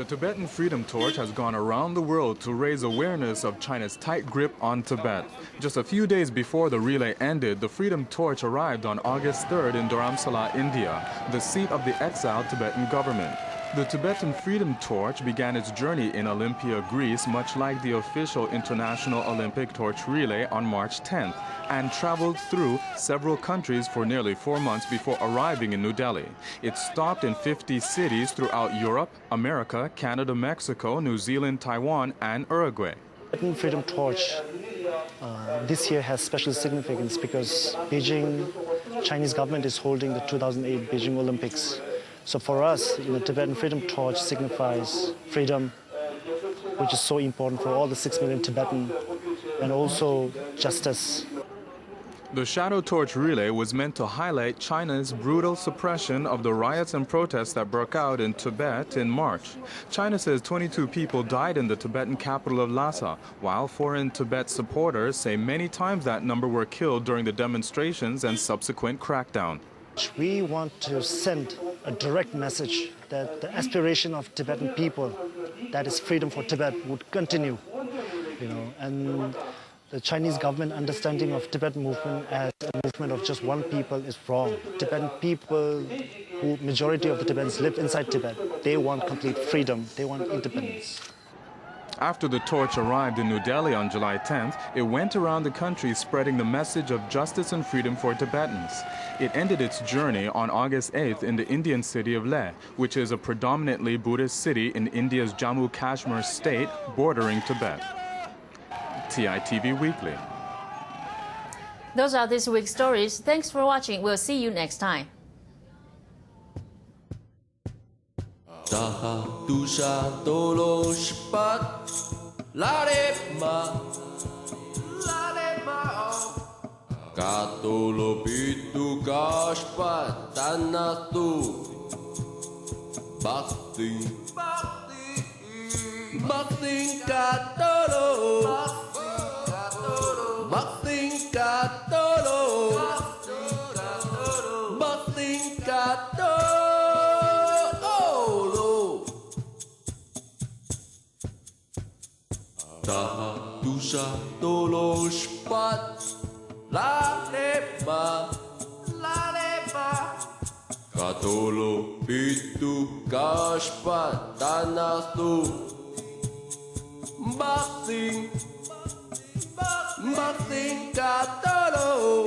Tibetan Freedom Torch has gone around the world to raise awareness of China's tight grip on Tibet. Just a few days before the relay ended, the Freedom Torch arrived on August 3rd in Dharamsala, India, the seat of the exiled Tibetan government. The Tibetan Freedom Torch began its journey in Olympia, Greece, much like the official International Olympic Torch Relay on March 10th, and traveled through several countries for nearly 4 months before arriving in New Delhi. It stopped in 50 cities throughout Europe, America, Canada, Mexico, New Zealand, Taiwan, and Uruguay. Tibetan Freedom Torch this year has special significance because Beijing, Chinese government is holding the 2008 Beijing Olympics. So for us, the Tibetan Freedom Torch signifies freedom, which is so important for all the 6 million Tibetan, and also justice. The Shadow Torch Relay was meant to highlight China's brutal suppression of the riots and protests that broke out in Tibet in March. China says 22 people died in the Tibetan capital of Lhasa, while foreign Tibet supporters say many times that number were killed during the demonstrations and subsequent crackdown. We want to send a direct message that the aspiration of Tibetan people, that is freedom for Tibet, would continue. And the Chinese government understanding of Tibetan movement as a movement of just one people is wrong. Tibetan people, who majority of the Tibetans live inside Tibet, they want complete freedom, they want independence. After the torch arrived in New Delhi on July 10th, it went around the country spreading the message of justice and freedom for Tibetans. It ended its journey on August 8th in the Indian city of Leh, which is a predominantly Buddhist city in India's Jammu Kashmir state bordering Tibet. TITV Weekly. Those are this week's stories. Thanks for watching. We'll see you next time. Daha dusha dolo shpat lare ma katolo bitu kashpat tanatu bakti katolo bakti katolo Daha dusha dolo shpat lalema katolo bitu kashpat tanatu bakti katolo